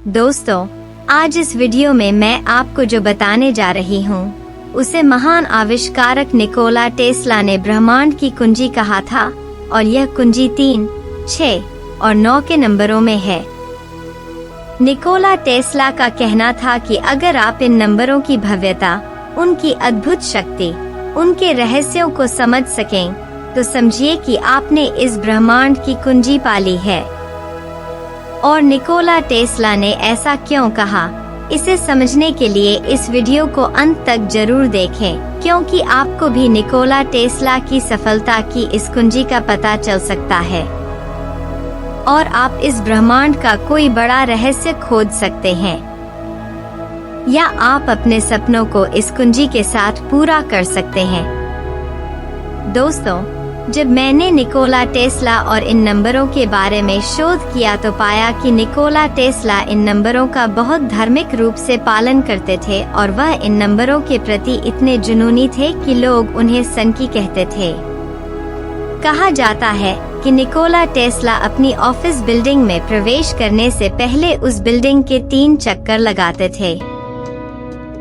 दोस्तों, आज इस वीडियो में मैं आपको जो बताने जा रही हूँ उसे महान आविष्कारक निकोला टेस्ला ने ब्रह्मांड की कुंजी कहा था और यह कुंजी 3, 6 और 9 के नंबरों में है। निकोला टेस्ला का कहना था कि अगर आप इन नंबरों की भव्यता, उनकी अद्भुत शक्ति, उनके रहस्यों को समझ सकें तो समझिए कि आपने इस ब्रह्मांड की कुंजी पाली है। और निकोला टेस्ला ने ऐसा क्यों कहा, इसे समझने के लिए इस वीडियो को अंत तक जरूर देखें, क्योंकि आपको भी निकोला टेस्ला की सफलता की इस कुंजी का पता चल सकता है और आप इस ब्रह्मांड का कोई बड़ा रहस्य खोज सकते हैं या आप अपने सपनों को इस कुंजी के साथ पूरा कर सकते हैं। दोस्तों, जब मैंने निकोला टेस्ला और इन नंबरों के बारे में शोध किया तो पाया कि निकोला टेस्ला इन नंबरों का बहुत धार्मिक रूप से पालन करते थे और वह इन नंबरों के प्रति इतने जुनूनी थे कि लोग उन्हें संकी कहते थे। कहा जाता है कि निकोला टेस्ला अपनी ऑफिस बिल्डिंग में प्रवेश करने से पहले उस बिल्डिंग के 3 चक्कर लगाते थे।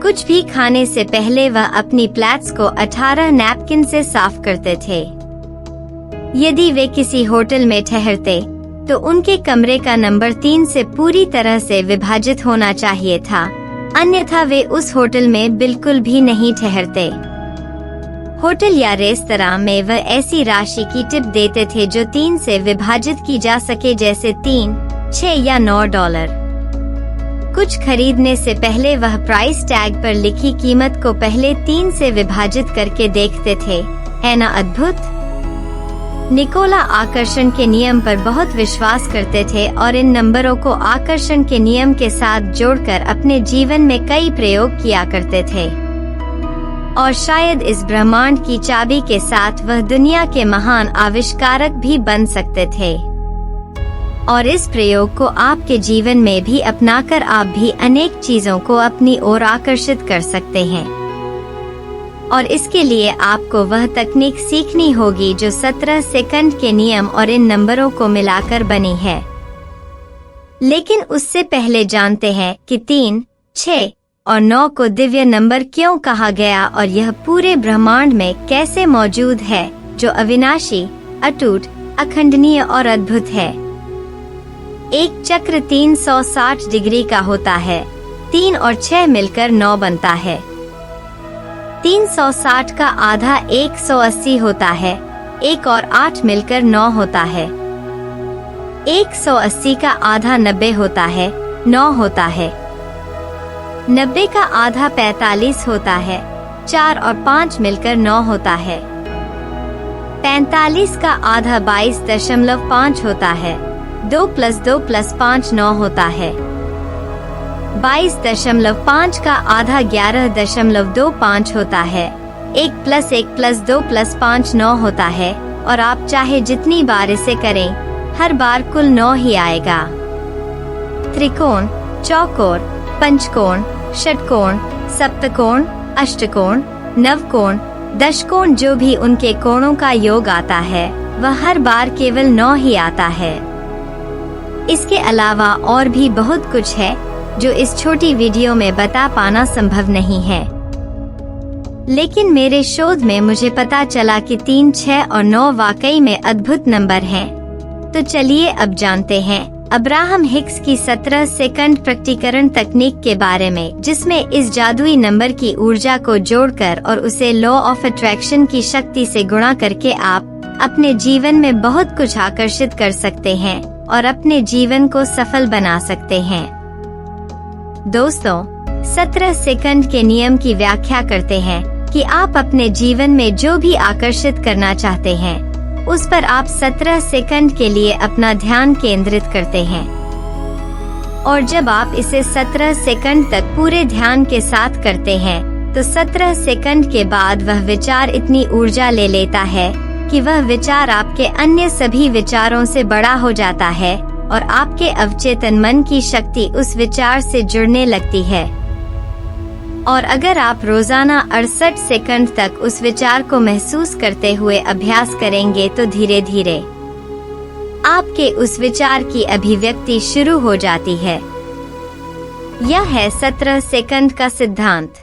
कुछ भी खाने से पहले वह अपनी प्लेट्स को 18 नैपकिन से साफ करते थे। यदि वे किसी होटल में ठहरते तो उनके कमरे का नंबर 3 से पूरी तरह से विभाजित होना चाहिए था, अन्यथा वे उस होटल में बिल्कुल भी नहीं ठहरते। होटल या रेस्तरां में वह ऐसी राशि की टिप देते थे जो 3 से विभाजित की जा सके, जैसे 3, 6 या $9। कुछ खरीदने से पहले वह प्राइस टैग पर लिखी कीमत को पहले 3 से विभाजित करके देखते थे। है ना अद्भुत? निकोला आकर्षण के नियम पर बहुत विश्वास करते थे और इन नंबरों को आकर्षण के नियम के साथ जोड़कर अपने जीवन में कई प्रयोग किया करते थे और शायद इस ब्रह्मांड की चाबी के साथ वह दुनिया के महान आविष्कारक भी बन सकते थे। और इस प्रयोग को आपके जीवन में भी अपनाकर आप भी अनेक चीजों को अपनी ओर आकर्षित कर सकते हैं। और इसके लिए आपको वह तकनीक सीखनी होगी जो 17 सेकंड के नियम और इन नंबरों को मिलाकर बनी है। लेकिन उससे पहले जानते हैं कि 3, 6 और 9 को दिव्य नंबर क्यों कहा गया और यह पूरे ब्रह्मांड में कैसे मौजूद है, जो अविनाशी, अटूट, अखंडनीय और अद्भुत है। एक चक्र 360 डिग्री का होता है। 3 और 6 मिलकर 9 बनता है। 360 का आधा 180 होता है। 1 और 8 मिलकर 9 होता है। 180 का आधा 90 होता है। 9 होता है। 90 का आधा 45 होता है। 4 और 5 मिलकर 9 होता है। 45 का आधा 22.5 होता है। 2 + 2 + 5 9 होता है। 22.5 का आधा 11.25 होता है। 1 + 1 + 2 + 5 9 होता है और आप चाहे जितनी बार इसे करें, हर बार कुल 9 ही आएगा। त्रिकोण, चौकोर, पंचकोण, षटकोण, सप्तकोण, अष्टकोण, नवकोण, दशकोण, जो भी उनके कोणों का योग आता है वह हर बार केवल 9 ही आता है। इसके अलावा और भी बहुत कुछ है जो इस छोटी वीडियो में बता पाना संभव नहीं है, लेकिन मेरे शोध में मुझे पता चला कि 3, 6 और 9 वाकई में अद्भुत नंबर हैं। तो चलिए अब जानते हैं अब्राहम हिक्स की 17 सेकंड प्रकटीकरण तकनीक के बारे में, जिसमें इस जादुई नंबर की ऊर्जा को जोड़कर और उसे लॉ ऑफ अट्रैक्शन की शक्ति से गुणा करके आप अपने जीवन में बहुत कुछ आकर्षित कर सकते हैं और अपने जीवन को सफल बना सकते हैं। दोस्तों, 17 सेकंड के नियम की व्याख्या करते हैं कि आप अपने जीवन में जो भी आकर्षित करना चाहते हैं उस पर आप 17 सेकंड के लिए अपना ध्यान केंद्रित करते हैं और जब आप इसे 17 सेकंड तक पूरे ध्यान के साथ करते हैं तो 17 सेकंड के बाद वह विचार इतनी ऊर्जा ले लेता है कि वह विचार आपके अन्य सभी विचारों से बड़ा हो जाता है और आपके अवचेतन मन की शक्ति उस विचार से जुड़ने लगती है। और अगर आप रोजाना 68 सेकंड तक उस विचार को महसूस करते हुए अभ्यास करेंगे तो धीरे धीरे आपके उस विचार की अभिव्यक्ति शुरू हो जाती है। यह है 17 सेकंड का सिद्धांत।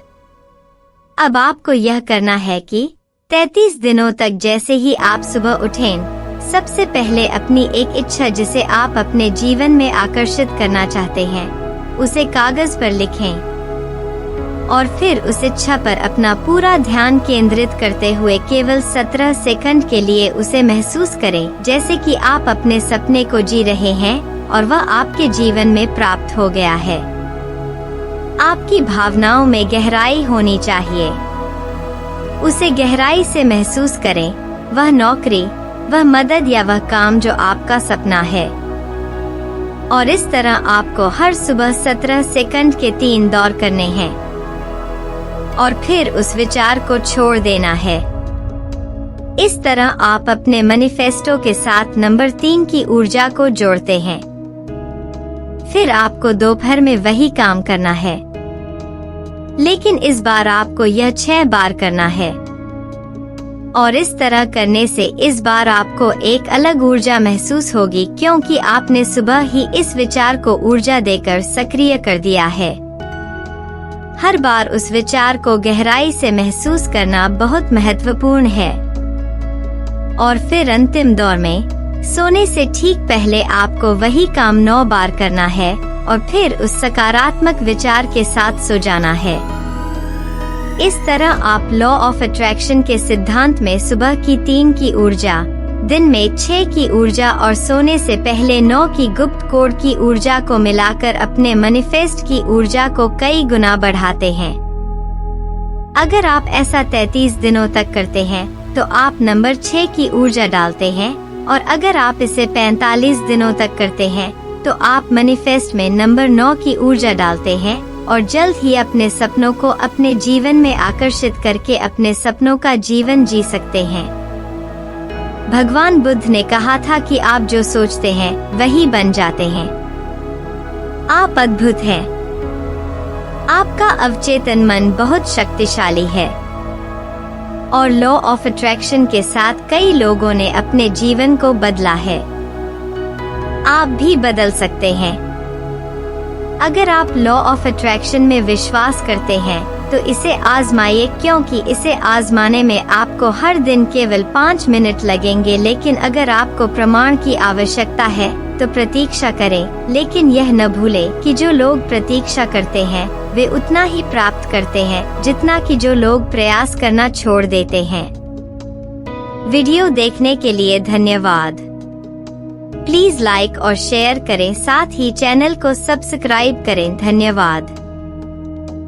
अब आपको यह करना है कि 33 दिनों तक जैसे ही आप सुबह उठें, सबसे पहले अपनी एक इच्छा जिसे आप अपने जीवन में आकर्षित करना चाहते हैं, उसे कागज पर लिखें और फिर उस इच्छा पर अपना पूरा ध्यान केंद्रित करते हुए केवल 17 सेकंड के लिए उसे महसूस करें, जैसे कि आप अपने सपने को जी रहे हैं और वह आपके जीवन में प्राप्त हो गया है। आपकी भावनाओं में गहराई होनी चाहिए। उसे गहराई से महसूस करें, वह नौकरी, वह मदद या वह काम जो आपका सपना है। और इस तरह आपको हर सुबह 17 सेकंड के 3 दौर करने हैं और फिर उस विचार को छोड़ देना है। इस तरह आप अपने मैनिफेस्टो के साथ नंबर 3 की ऊर्जा को जोड़ते हैं। फिर आपको दोपहर में वही काम करना है, लेकिन इस बार आपको यह 6 बार करना है। और इस तरह करने से इस बार आपको एक अलग ऊर्जा महसूस होगी, क्योंकि आपने सुबह ही इस विचार को ऊर्जा देकर सक्रिय कर दिया है। हर बार उस विचार को गहराई से महसूस करना बहुत महत्वपूर्ण है। और फिर अंतिम दौर में सोने से ठीक पहले आपको वही काम 9 बार करना है और फिर उस सकारात्मक विचार के साथ सो जाना है। इस तरह आप लॉ ऑफ अट्रैक्शन के सिद्धांत में सुबह की 3 की ऊर्जा, दिन में 6 की ऊर्जा और सोने से पहले 9 की गुप्त कोड की ऊर्जा को मिलाकर अपने मैनिफेस्ट की ऊर्जा को कई गुना बढ़ाते हैं। अगर आप ऐसा 33 दिनों तक करते हैं तो आप नंबर 6 की ऊर्जा डालते हैं, और अगर आप इसे 45 दिनों तक करते हैं तो आप मैनिफेस्ट में नंबर 9 की ऊर्जा डालते हैं और जल्द ही अपने सपनों को अपने जीवन में आकर्षित करके अपने सपनों का जीवन जी सकते हैं। भगवान बुद्ध ने कहा था कि आप जो सोचते हैं वही बन जाते हैं। आप अद्भुत हैं। आपका अवचेतन मन बहुत शक्तिशाली है और लॉ ऑफ अट्रैक्शन के साथ कई लोगों ने अपने जीवन को बदला है। आप भी बदल सकते हैं। अगर आप लॉ ऑफ अट्रैक्शन में विश्वास करते हैं तो इसे आजमाइए, क्योंकि इसे आजमाने में आपको हर दिन केवल 5 मिनट लगेंगे। लेकिन अगर आपको प्रमाण की आवश्यकता है तो प्रतीक्षा करें, लेकिन यह न भूलें कि जो लोग प्रतीक्षा करते हैं वे उतना ही प्राप्त करते हैं जितना कि जो लोग प्रयास करना छोड़ देते हैं। वीडियो देखने के लिए धन्यवाद। प्लीज लाइक और शेयर करें, साथ ही चैनल को सब्सक्राइब करें। धन्यवाद।